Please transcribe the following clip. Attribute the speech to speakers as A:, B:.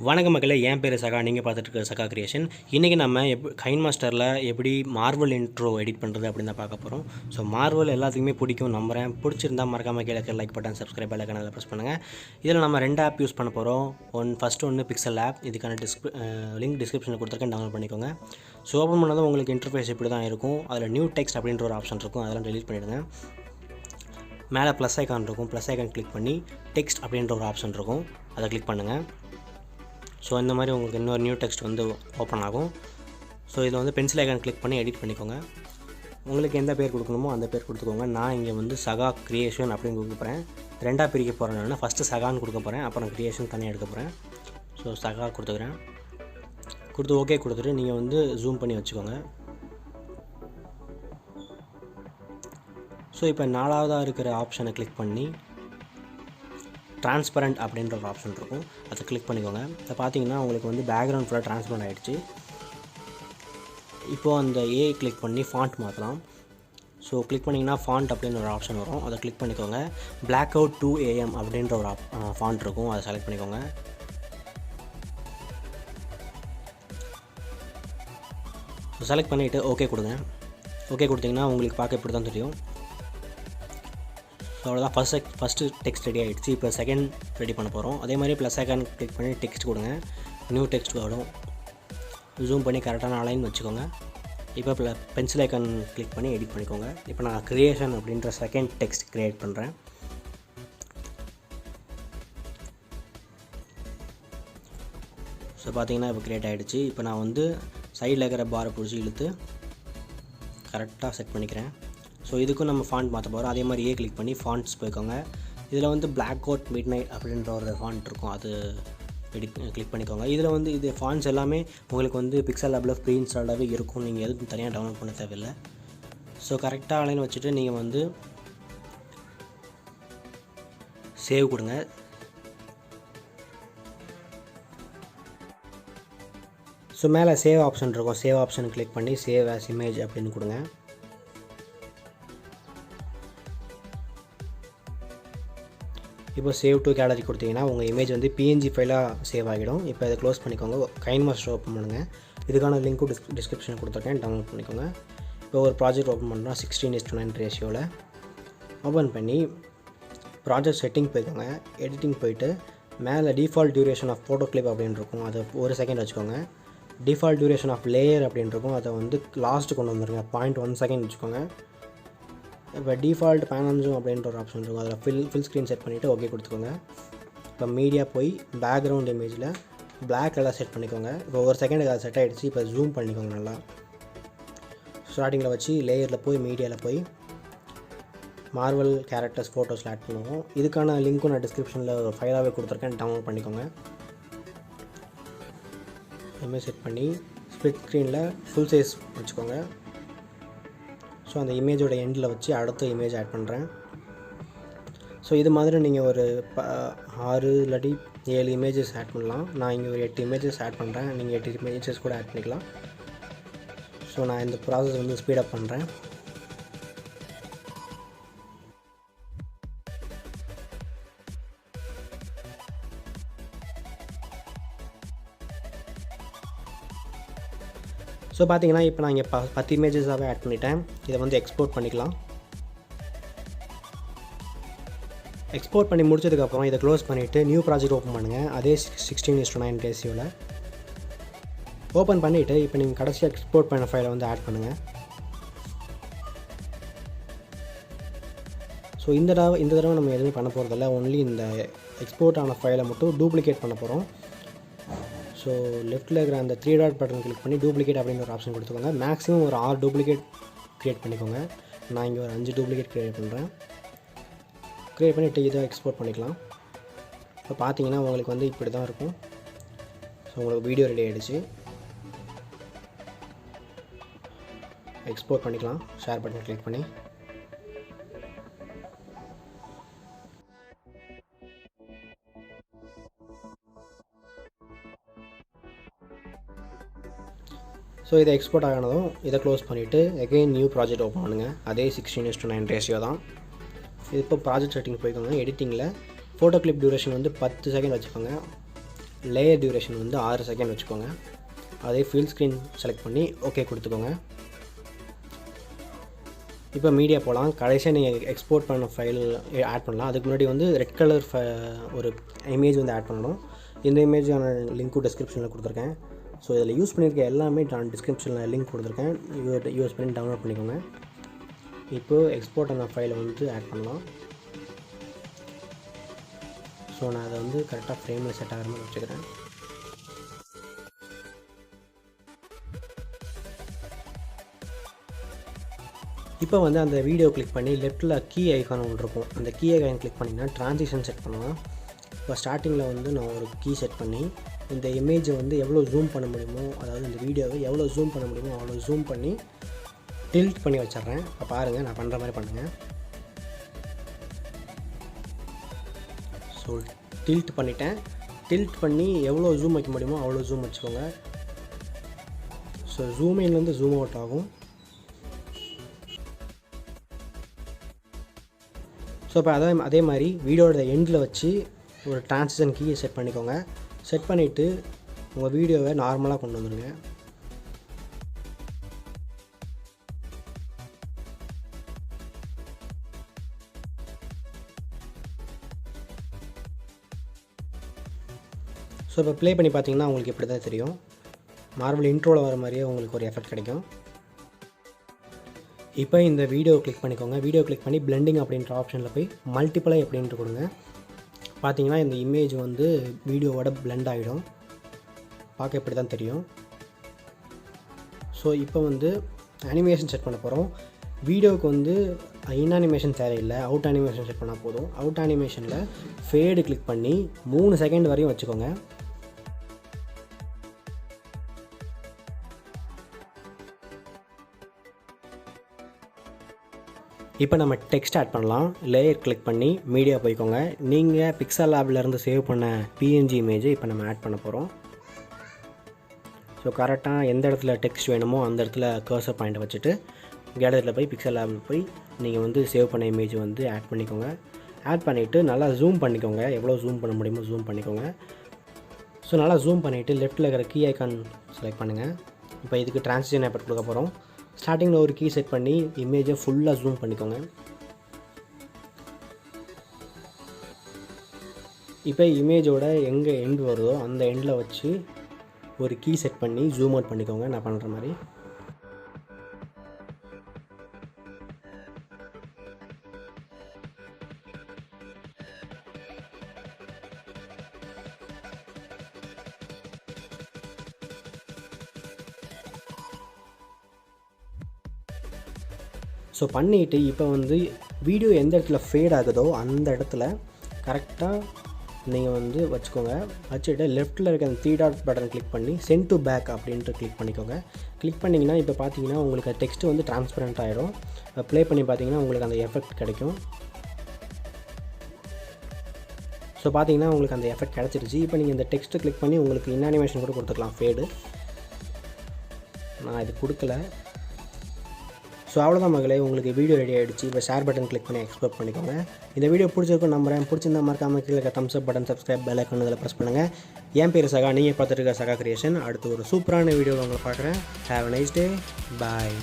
A: வணக்கம் மக்களே, என் பேர் சகா. நீங்கள் பார்த்துட்டு இருக்க சகா கிரியேஷன். இன்றைக்கி நம்ம கைன்மாஸ்டரில் எப்படி மார்வல் இன்ட்ரோ எடிட் பண்ணுறது அப்படின்னு தான் பார்க்க போகிறோம். ஸோ மார்வல் எல்லாத்துக்குமே பிடிக்கும் நம்புகிறேன். பிடிச்சிருந்தா மறக்காமல் கீழே லைக் பட்டன், சப்ஸ்கிரைப் பெல் ஐகானை ப்ரெஸ் பண்ணுங்கள். இதில் நம்ம 2 ஆப் யூஸ் பண்ண போகிறோம். ஃபஸ்ட்டு ஒன்று பிக்சல் ஆப். இதுக்கான லிங்க் டிஸ்கிரிப்ஷனில் கொடுத்துருக்கேன், டவுன்லோட் பண்ணிக்கோங்க. ஸோ ஓப்பன் பண்ணதும் உங்களுக்கு இன்டர்ஃபேஸ் இப்படி தான் இருக்கும். அதில் நியூ டெக்ஸ்ட் அப்படின்ற ஒரு ஆப்ஷன் இருக்கும், அதெல்லாம் டெலீட் பண்ணிவிடுங்க. மேலே ப்ளஸ் ஐக்கான் இருக்கும், ப்ளஸ் ஐக்கான் கிளிக் பண்ணி டெக்ஸ்ட் அப்படின்ற ஒரு ஆப்ஷன் இருக்கும், அதை கிளிக் பண்ணுங்கள். ஸோ இந்த மாதிரி உங்களுக்கு இன்னொரு நியூ டெக்ஸ்ட் வந்து ஓப்பன் ஆகும். ஸோ இதில் வந்து பென்சில் ஐக்கான் கிளிக் பண்ணி எடிட் பண்ணிக்கோங்க. உங்களுக்கு எந்த பேர் கொடுக்கணுமோ அந்த பேர் கொடுத்துக்கோங்க. நான் இங்கே வந்து சகா கிரியேஷன் அப்படின்னு கொடுக்க போகிறேன். 2ஆக பிரிக்க போகிறேன். ஃபஸ்ட்டு சகான்னு கொடுக்க போகிறேன், அப்புறம் கிரியேஷன் தனியாக எடுக்க போகிறேன். ஸோ சகா கொடுத்துக்கிறேன். கொடுத்து ஓகே கொடுத்துட்டு நீங்கள் வந்து ஜூம் பண்ணி வச்சுக்கோங்க. ஸோ இப்போ 4ஆவதாக இருக்கிற ஆப்ஷனை கிளிக் பண்ணி ட்ரான்ஸ்பரண்ட் அப்படின்ற ஒரு ஆப்ஷன் இருக்கும், அதை கிளிக் பண்ணிக்கோங்க. அதை பார்த்தீங்கன்னா உங்களுக்கு வந்து பேக்ரவுண்ட் ஃபுல்லாக ட்ரான்ஸ்பரண்ட் ஆகிடுச்சு. இப்போது அந்த ஏ கிளிக் பண்ணி ஃபாண்ட் மாற்றலாம். ஸோ கிளிக் பண்ணிங்கன்னா ஃபாண்ட் அப்படின்னு ஒரு ஆப்ஷன் வரும், அதை கிளிக் பண்ணிக்கோங்க. பிளாக் அவுட் 2 AM அப்படின்ற ஒரு ஃபாண்ட் இருக்கும், அதை செலக்ட் பண்ணிக்கோங்க. ஸோ செலக்ட் பண்ணிவிட்டு ஓகே கொடுங்க. ஓகே கொடுத்தீங்கன்னா உங்களுக்கு பார்க்க இப்படி தான் தெரியும். ஸோ அவ்வளோதான், ஃபஸ்ட்டு டெக்ஸ்ட் ரெடி ஆகிடுச்சு. இப்போ செகண்ட் ரெடி பண்ண போகிறோம். அதே மாதிரி ப்ளஸ் ஐக்கான் கிளிக் பண்ணி டெக்ஸ்ட் கொடுங்க. நியூ டெக்ஸ்ட் வரும். ஜூம் பண்ணி கரெக்டான அலைன் வச்சுக்கோங்க. இப்போ பென்சில் ஐக்கான் கிளிக் பண்ணி எடிட் பண்ணிக்கோங்க. இப்போ நான் கிரியேஷன் அப்படின்ற செகண்ட் டெக்ஸ்ட் க்ரியேட் பண்ணுறேன். ஸோ பார்த்தீங்கன்னா இப்போ க்ரியேட் ஆகிடுச்சு. இப்போ நான் வந்து சைடில் இருக்கிற பாரை பிடிச்சி இழுத்து கரெக்டாக செட் பண்ணிக்கிறேன். ஸோ இதுக்கும் நம்ம ஃபாண்ட் மாற்ற போகிறோம். அதே மாதிரி கிளிக் பண்ணி ஃபாண்ட்ஸ் போய்க்கோங்க. இதில் வந்து பிளாக் அவுட் மிட்நைட் அப்படின்ற ஒரு ஃபாண்ட் இருக்கும், அது கிளிக் பண்ணிக்கோங்க. இதில் வந்து இது ஃபாண்ட்ஸ் எல்லாமே உங்களுக்கு வந்து பிக்சல் ஆப்பில் ப்ரீ இன்ஸ்டால்டாகவே இருக்கும், நீங்கள் எதுவும் தனியாக டவுன்லோட் பண்ண தேவையில்லை. ஸோ கரெக்டாக அலைன் வச்சுட்டு நீங்கள் வந்து சேவ் கொடுங்க. ஸோ மேலே சேவ் ஆப்ஷன் இருக்கும், சேவ் ஆப்ஷன் கிளிக் பண்ணி சேவ் ஆஸ் இமேஜ் அப்படின்னு கொடுங்க. இப்போ சேவ் டு கேலரி கொடுத்தீங்கன்னா உங்கள் இமேஜ் வந்து PNG ஃபைலாக சேவ் ஆகிடும். இப்போ இதை க்ளோஸ் பண்ணிக்கோங்க. கைன்மாஸ்டர் ஓப்பன் பண்ணுங்கள். இதுக்கான லிங்க்கும் டிஸ்கிரிப்ஷனில் கொடுத்துருக்கேன், டவுன்லோட் பண்ணிக்கோங்க. இப்போ ஒரு ப்ராஜெக்ட் ஓப்பன் பண்ணுறோம் 16:9 ரேஷியோவில். ஓப்பன் பண்ணி ப்ராஜெக்ட் செட்டிங் போய்க்கோங்க. எடிட்டிங் போயிட்டு மேலே default duration of photo clip அப்படின்னு இருக்கும், அதை 1 செகண்ட் வச்சுக்கோங்க. டிஃபால்ட் டியூரேஷன் ஆஃப் லேயர் அப்படின்னு இருக்கும், அதை வந்து லாஸ்ட்டு கொண்டு வந்துருங்க, 0.1 செகண்ட் வச்சுக்கோங்க. இப்போ டிஃபால்ட் பேனல்ஸும் அப்படின்ற ஒரு ஆப்ஷன் இருக்கும், அதில் ஃபுல் ஸ்க்ரீன் செட் பண்ணிவிட்டு ஓகே கொடுத்துக்கோங்க. இப்போ மீடியா போய் பேக்ரவுண்ட் இமேஜில் பிளாக் கலர் செட் பண்ணிக்கோங்க. இப்போ 1 செகண்டுக்கு அது செட் ஆகிடுச்சு. இப்போ ஜூம் பண்ணிக்கோங்க நல்லா. ஸ்டார்டிங்கில் வச்சு லேயரில் போய் மீடியாவில் போய் மார்வல் கேரக்டர்ஸ் ஃபோட்டோஸில் ஆட் பண்ணுவோம். இதுக்கான லிங்க்கும் நான் டிஸ்கிரிப்ஷனில் ஒரு ஃபைலாகவே கொடுத்துருக்கேன், டவுன்லோட் பண்ணிக்கோங்க. இதுமாதிரி செட் பண்ணி ஸ்ப்ளிட் ஸ்க்ரீனில் ஃபுல் சைஸ் வச்சுக்கோங்க. ஸோ அந்த இமேஜோட எண்டில் வச்சு அடுத்த இமேஜ் ஆட் பண்ணுறேன். ஸோ இது மாதிரி நீங்கள் ஒரு 6 இல்லாட்டி 7 இமேஜஸ் ஆட் பண்ணலாம். நான் இங்கே ஒரு 8 இமேஜஸ் ஆட் பண்ணுறேன், நீங்கள் 8 இமேஜஸ் கூட ஆட் பண்ணிக்கலாம். ஸோ நான் இந்த ப்ராசஸ் வந்து ஸ்பீடப் பண்ணுறேன். ஸோ பார்த்தீங்கன்னா இப்போ நான் இங்கே 10 இமேஜஸாகவே ஆட் பண்ணிட்டேன். இதை வந்து எக்ஸ்போர்ட் பண்ணிக்கலாம். எக்ஸ்போர்ட் பண்ணி முடிச்சதுக்கப்புறம் இதை க்ளோஸ் பண்ணிவிட்டு நியூ ப்ராஜெக்ட் ஓப்பன் பண்ணுங்கள். அதே 16:9 ரேஷியோவில் ஓப்பன் பண்ணிவிட்டு இப்போ நீங்கள் கடைசியாக எக்ஸ்போர்ட் பண்ண ஃபைலை வந்து ஆட் பண்ணுங்கள். ஸோ இந்த தடவை நம்ம எதுவுமே பண்ண போகிறதில்ல, ஒன்லி இந்த எக்ஸ்போர்ட் ஆன ஃபைலை மட்டும் டூப்ளிகேட் பண்ண போகிறோம். ஸோ லெஃப்ட்டில் இருக்கிற அந்த 3 டாட் பட்டன் கிளிக் பண்ணி டூப்ளிகேட் அப்படின்னு ஒரு ஆப்ஷன் கொடுத்துக்கோங்க. மேக்ஸிமம் ஒரு 6 டூப்ளிகேட் க்ரியேட் பண்ணிக்கோங்க. நான் இங்கே ஒரு 5 டூப்ளிகேட் க்ரியேட் பண்ணுறேன். க்ரியேட் பண்ணிவிட்டு இதை எக்ஸ்போர்ட் பண்ணிக்கலாம். இப்போ பார்த்தீங்கன்னா உங்களுக்கு வந்து இப்படி தான் இருக்கும். ஸோ உங்களுக்கு வீடியோ ரெடி ஆகிடுச்சு. எக்ஸ்போர்ட் பண்ணிக்கலாம். ஷேர் பட்டன் கிளிக் பண்ணி ஸோ இதை எக்ஸ்போர்ட் ஆகினதும் இதை க்ளோஸ் பண்ணிவிட்டு எகெயின் நியூ ப்ராஜெக்ட் ஓப்பன் பண்ணுங்கள். அதே 16:9 ரேஷியோ தான். இப்போ ப்ராஜெக்ட் செட்டிங் போய்க்கோங்க. எடிட்டிங்கில் ஃபோட்டோ கிளிப் டியூரேஷன் வந்து 10 செகண்ட் வச்சுக்கோங்க. லேயர் டியூரேஷன் வந்து 6 செகண்ட் வச்சுக்கோங்க. அதே ஃபுல் ஸ்க்ரீன் செலக்ட் பண்ணி ஓகே கொடுத்துக்கோங்க. இப்போ மீடியா போகலாம். கடைசியாக நீங்கள் எக்ஸ்போர்ட் பண்ண ஃபைல் ஆட் பண்ணலாம். அதுக்கு முன்னாடி வந்து ரெட் கலர் ஒரு இமேஜ் வந்து ஆட் பண்ணணும். இந்த இமேஜான லிங்க்கும் டிஸ்கிரிப்ஷனில் கொடுத்துருக்கேன். ஸோ இதில் யூஸ் பண்ணியிருக்க எல்லாமே நான் டிஸ்கிரிப்ஷனில் லிங்க் கொடுத்துருக்கேன். யூஸ் பண்ணி டவுன்லோட் பண்ணிக்கோங்க. இப்போது எக்ஸ்போர்ட் ஆன ஃபைலை வந்து ஆட் பண்ணலாம். ஸோ நான் அதை வந்து கரெக்டாக ஃப்ரேமில் செட் ஆகிற மாதிரி வச்சுக்கிறேன். இப்போ வந்து அந்த வீடியோ கிளிக் பண்ணி லெஃப்ட்டில் கீ ஐக்கான் ஒன்று இருக்கும். அந்த கீ ஐக்கான் கிளிக் பண்ணிங்கன்னா ட்ரான்சிஷன் செட் பண்ணலாம். இப்போ ஸ்டார்டிங்கில் வந்து நான் ஒரு கீ செட் பண்ணி இந்த இமேஜை வந்து எவ்வளோ ஜூம் பண்ண முடியுமோ, அதாவது இந்த வீடியோவை எவ்வளோ ஜூம் பண்ண முடியுமோ அவ்வளோ ஜூம் பண்ணி டில்ட் பண்ணி வச்சிட்றேன். இப்போ பாருங்கள், நான் பண்ணுற மாதிரி பண்ணுங்கள். ஸோ டில்ட் பண்ணிட்டேன். டில்ட் பண்ணி எவ்வளோ ஜூம் வைக்க முடியுமோ அவ்வளோ ஜூம் வச்சுக்கோங்க. ஸோ ஜூம் இன்லேருந்து ஜூம் அவுட் ஆகும். ஸோ இப்போ அதே மாதிரி வீடியோட எண்டில் வச்சு ஒரு ட்ரான்சிஷன் கீயை செட் பண்ணிக்கோங்க. செட் பண்ணிவிட்டு உங்கள் வீடியோவை நார்மலாக கொண்டு வந்துடுங்க. ஸோ இப்போ ப்ளே பண்ணி பார்த்தீங்கன்னா உங்களுக்கு இப்படி தான் தெரியும். மார்வல் இன்ட்ரோவில் வர மாதிரியே உங்களுக்கு ஒரு எஃபெக்ட் கிடைக்கும். இப்போ இந்த வீடியோ கிளிக் பண்ணிக்கோங்க. வீடியோ கிளிக் பண்ணி பிளெண்டிங் அப்படின்ற ஆப்ஷனில் போய் மல்டிப்ளை அப்படின்ட்டு கொடுங்க. பார்த்தீங்கன்னா இந்த இமேஜ் வந்து வீடியோவோட பிளெண்ட் ஆகிடும். பார்க்க இப்படி தான் தெரியும். ஸோ இப்போ வந்து அனிமேஷன் செட் பண்ண போகிறோம். வீடியோவுக்கு வந்து இன் அனிமேஷன் தேவையில்லை, அவுட் அனிமேஷன் செட் பண்ணால் போதும். அவுட் அனிமேஷனில் ஃபேடு கிளிக் பண்ணி 3 செகண்ட் வரையும் வச்சுக்கோங்க. இப்போ நம்ம டெக்ஸ்ட் ஆட் பண்ணலாம். லேயர் கிளிக் பண்ணி மீடியா போய்க்கோங்க. நீங்கள் பிக்சல் லேப்லேருந்து சேவ் பண்ண பிஎன்ஜி இமேஜை இப்போ நம்ம ஆட் பண்ண போகிறோம். ஸோ கரெக்டாக எந்த இடத்துல டெக்ஸ்ட் வேணுமோ அந்த இடத்துல கர்சர் பாயிண்ட் வச்சுட்டு கேலரியில் போய் பிக்சல் லேபில் போய் நீங்கள் வந்து சேவ் பண்ண இமேஜ் வந்து ஆட் பண்ணிக்கோங்க. ஆட் பண்ணிவிட்டு நல்லா ஜூம் பண்ணிக்கோங்க. எவ்வளோ ஜூம் பண்ண முடியுமோ ஜூம் பண்ணிக்கோங்க. ஸோ நல்லா ஜூம் பண்ணிவிட்டு லெஃப்ட்டில் இருக்கிற கீ ஐக்கான் செலக்ட் பண்ணுங்கள். இப்போ இதுக்கு ட்ரான்சிஷன் எஃபெக்ட் கொடுக்க போகிறோம். ஸ்டார்டிங்கில் ஒரு கீ செட் பண்ணி இமேஜை ஃபுல்லாக ஜூம் பண்ணிக்கோங்க. இப்போ இமேஜோட எங்கே எண்டு வருதோ அந்த எண்டில் வச்சு ஒரு கீ செட் பண்ணி ஜூம் அவுட் பண்ணிக்கோங்க. நான் பண்ணுற மாதிரி. ஸோ பண்ணிவிட்டு இப்போ வந்து வீடியோ எந்த இடத்துல ஃபேட் ஆகுதோ அந்த இடத்துல கரெக்டாக நீங்கள் வந்து வச்சுக்கோங்க. வச்சுட்டு லெஃப்ட்டில் இருக்க அந்த 3 டாட் பட்டன் கிளிக் பண்ணி சென்ட் டு பேக் அப்படின்ட்டு கிளிக் பண்ணிக்கோங்க. கிளிக் பண்ணிங்கன்னா இப்போ பார்த்தீங்கன்னா உங்களுக்கு டெக்ஸ்ட் வந்து டிரான்ஸ்பரண்ட் ஆகிடும். ப்ளே பண்ணி பார்த்தீங்கன்னா உங்களுக்கு அந்த எஃபெக்ட் கிடைக்கும். ஸோ பார்த்தீங்கன்னா உங்களுக்கு அந்த எஃபெக்ட் கிடச்சிருச்சு. இப்போ நீங்கள் இந்த டெக்ஸ்ட்டு கிளிக் பண்ணி உங்களுக்கு இன் அனிமேஷன் கூட கொடுத்துக்கலாம், ஃபேடு. நான் இது கொடுக்கல. ஸோ அவ்வளோதான் மகளே, உங்களுக்கு வீடியோ ரெடி ஆகிடுச்சு. இப்போ ஷேர் பட்டன் கிளிக் பண்ணி எக்ஸ்போர்ட் பண்ணிக்கோங்க. இந்த வீடியோ பிடிச்சிருக்கும் நம்புறேன். பிடிச்சிருந்தா மறக்காமல் கீழே இருக்க தம்ஸ் அப் பட்டன், சப்ஸ்கிரைப் பெல் ஐக்கான் இதில் ப்ரெஸ் பண்ணுங்கள். என் பேர் சகா, நீங்கள் பார்த்துட்டு இருக்க சகா கிரியேஷன். அடுத்து ஒரு சூப்பரான வீடியோவில் உங்களை பார்க்குறேன். Have a nice day. Bye.